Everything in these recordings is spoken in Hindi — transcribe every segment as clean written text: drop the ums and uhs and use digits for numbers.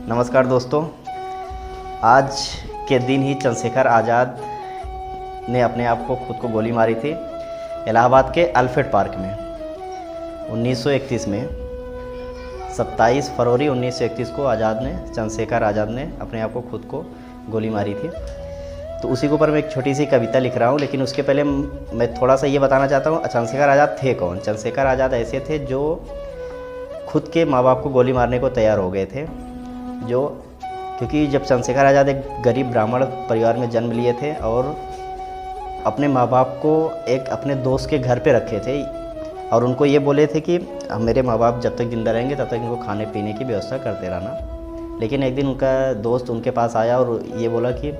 नमस्कार दोस्तों, आज के दिन ही चंद्रशेखर आज़ाद ने अपने आप को खुद को गोली मारी थी इलाहाबाद के अल्फ्रेड पार्क में 1931 में। 27 फरवरी 1931 को चंद्रशेखर आज़ाद ने अपने आप को खुद को गोली मारी थी। तो उसी के ऊपर मैं एक छोटी सी कविता लिख रहा हूँ, लेकिन उसके पहले मैं थोड़ा सा ये बताना चाहता हूँ चंद्रशेखर आज़ाद थे कौन। चंद्रशेखर आज़ाद ऐसे थे जो खुद के माँ बाप को गोली मारने को तैयार हो गए थे। क्योंकि जब चंद्रशेखर आज़ाद एक गरीब ब्राह्मण परिवार में जन्म लिए थे और अपने माँ बाप को एक अपने दोस्त के घर पे रखे थे और उनको ये बोले थे कि मेरे माँ बाप जब तक ज़िंदा रहेंगे तब तक इनको खाने पीने की व्यवस्था करते रहना। लेकिन एक दिन उनका दोस्त उनके पास आया और ये बोला कि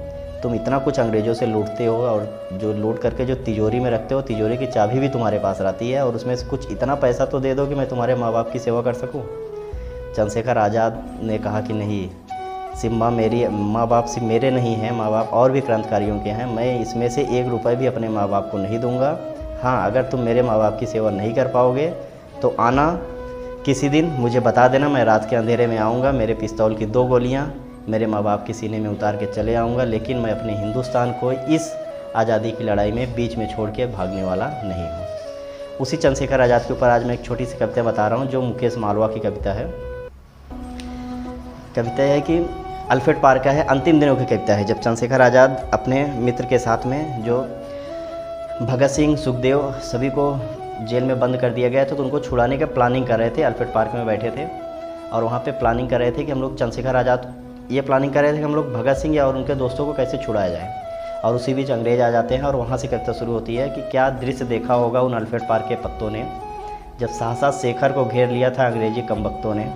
तुम इतना कुछ अंग्रेज़ों से लूटते हो और जो लूट करके जो तिजोरी में रखते हो, तिजोरी की चाबी भी तुम्हारे पास रहती है और उसमें से कुछ इतना पैसा तो दे दो कि मैं तुम्हारे माँ बाप की सेवा कर सकूँ। चंद्रशेखर आज़ाद ने कहा कि नहीं, सिर्फ माँ बाप सिर्फ मेरे नहीं हैं, माँ बाप और भी क्रांतिकारियों के हैं। मैं इसमें से 1 रुपये भी अपने माँ बाप को नहीं दूंगा। हाँ, अगर तुम मेरे माँ बाप की सेवा नहीं कर पाओगे तो आना किसी दिन, मुझे बता देना, मैं रात के अंधेरे में आऊँगा, मेरे पिस्तौल की 2 गोलियाँ मेरे माँ बाप के सीने में उतार के चले आऊँगा। लेकिन मैं अपने हिंदुस्तान को इस आज़ादी की लड़ाई में बीच में छोड़ के भागने वाला नहीं हूँ। उसी चंद्रशेखर आज़ाद के ऊपर आज मैं एक छोटी सी कविता बता रहा हूँ जो मुकेश मालवा की कविता है। कविता है कि अल्फ्रेड पार्क का है, अंतिम दिनों की कविता है। जब चंद्रशेखर आज़ाद अपने मित्र के साथ में, जो भगत सिंह, सुखदेव, सभी को जेल में बंद कर दिया गया था, तो उनको छुड़ाने का प्लानिंग कर रहे थे। अल्फ्रेड पार्क में बैठे थे और वहाँ पे प्लानिंग कर रहे थे कि हम लोग चंद्रशेखर आज़ाद ये प्लानिंग कर रहे थे कि हम लोग भगत सिंह और उनके दोस्तों को कैसे छुड़ाया जाए। और उसी बीच अंग्रेज़ आ जाते हैं और वहाँ से कविता शुरू होती है कि क्या दृश्य देखा होगा उन अल्फ्रेड पार्क के पत्तों ने, जब सहसा शेखर को घेर लिया था अंग्रेजी कमबख्तों ने।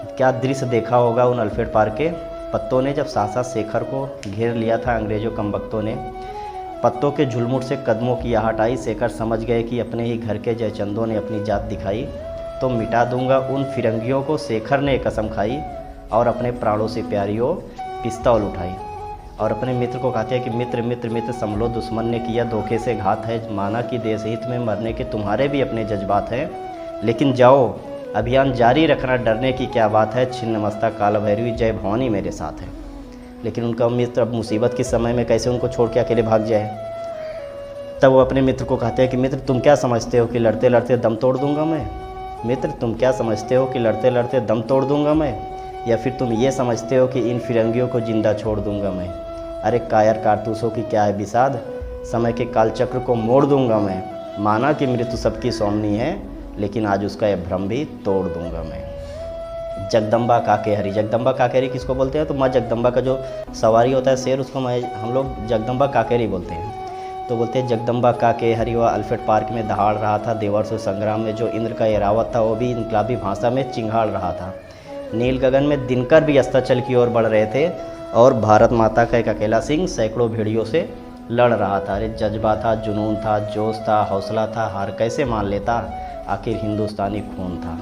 क्या दृश्य देखा होगा उन अल्फ्रेड पार्क के पत्तों ने, जब सहसा शेखर को घेर लिया था अंग्रेजों कमबख्तों ने। पत्तों के झुलमुट से कदमों की आहट आई, शेखर समझ गए कि अपने ही घर के जयचंदों ने अपनी जात दिखाई। तो मिटा दूंगा उन फिरंगियों को, शेखर ने कसम खाई और अपने प्राणों से प्यारियों पिस्तौल उठाई। और अपने मित्र को कहते हैं कि मित्र मित्र मित्र संभलो, दुश्मन ने किया धोखे से घात है। माना कि देश हित में मरने के तुम्हारे भी अपने जज्बात हैं, लेकिन जाओ अभियान जारी रखना, डरने की क्या बात है। छिन्नमस्ता काल भैरवी, जय भवानी मेरे साथ है। लेकिन उनका मित्र अब मुसीबत के समय में कैसे उनको छोड़ के अकेले भाग जाए। तब वो अपने मित्र को कहते हैं कि मित्र तुम क्या समझते हो कि लड़ते लड़ते दम तोड़ दूंगा मैं। मित्र तुम क्या समझते हो कि लड़ते लड़ते दम तोड़ दूंगा मैं, या फिर तुम ये समझते हो कि इन फिरंगियों को जिंदा छोड़ दूंगा मैं। अरे कायर कारतूसों की क्या है विषाद, समय के कालचक्र को मोड़ दूंगा मैं। माना कि मृत्यु सबकी सौमनी है, लेकिन आज उसका यह भ्रम भी तोड़ दूंगा मैं। जगदम्बा काकेहरी, जगदम्बा काकेहरी किसको बोलते हैं? तो माँ जगदम्बा का जो सवारी होता है शेर, उसको हम लोग जगदम्बा काकेहरी बोलते हैं। तो बोलते हैं जगदम्बा काकेहरी वह अल्फ्रेड पार्क में दहाड़ रहा था। देवर्षि संग्राम में जो इंद्र का एरावत था वो भी इनकलाबी भाषा में चिंगाड़ रहा था। नील गगन में दिनकर भी अस्ताचल की ओर बढ़ रहे थे और भारत माता का एक अकेला सिंह सैकड़ों भेड़ियों से लड़ रहा था। अरे जज्बा था, जुनून था, जोश था, हौसला था, हार कैसे मान लेता, आखिर हिंदुस्तानी खून था।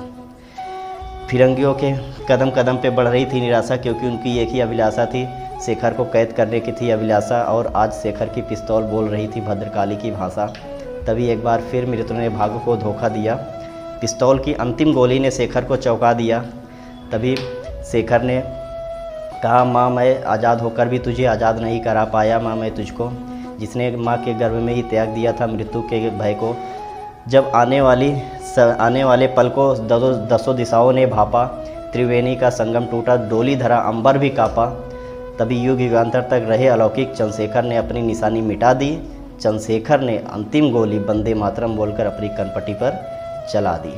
फिरंगियों के कदम कदम पे बढ़ रही थी निराशा, क्योंकि उनकी एक ही अभिलाषा थी, शेखर को कैद करने की थी अभिलाषा। और आज शेखर की पिस्तौल बोल रही थी भद्रकाली की भाषा। तभी एक बार फिर मृत्यु ने भाग्य को धोखा दिया। पिस्तौल की अंतिम गोली ने शेखर को चौंका दिया। तभी शेखर ने कहा, माँ मैं आज़ाद होकर भी तुझे आज़ाद नहीं करा पाया। माँ मैं तुझको, जिसने माँ के गर्भ में ही त्याग दिया था मृत्यु के भय को। जब आने वाले पल को दसों दिशाओं ने भापा, त्रिवेणी का संगम टूटा, डोली धरा अंबर भी कांपा। तभी युग युगांतर तक रहे अलौकिक चंद्रशेखर ने अपनी निशानी मिटा दी। चंद्रशेखर ने अंतिम गोली वंदे मातरम बोलकर अपनी कनपट्टी पर चला दी।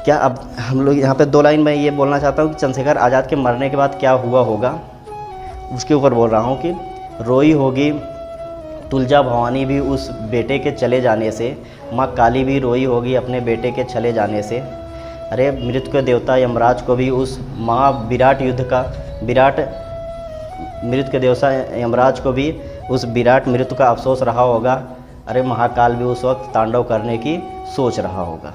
क्या अब हम लोग यहाँ पे 2 लाइन मैं ये बोलना चाहता हूँ कि चंद्रशेखर आज़ाद के मरने के बाद क्या हुआ होगा, उसके ऊपर बोल रहा हूँ कि रोई होगी तुलजा भवानी भी उस बेटे के चले जाने से, माँ काली भी रोई होगी अपने बेटे के चले जाने से। अरे मृत्यु के देवता यमराज को भी उस मृत्यु के देवता यमराज को भी उस विराट मृत्यु का अफसोस रहा होगा। अरे महाकाल भी उस वक्त तांडव करने की सोच रहा होगा।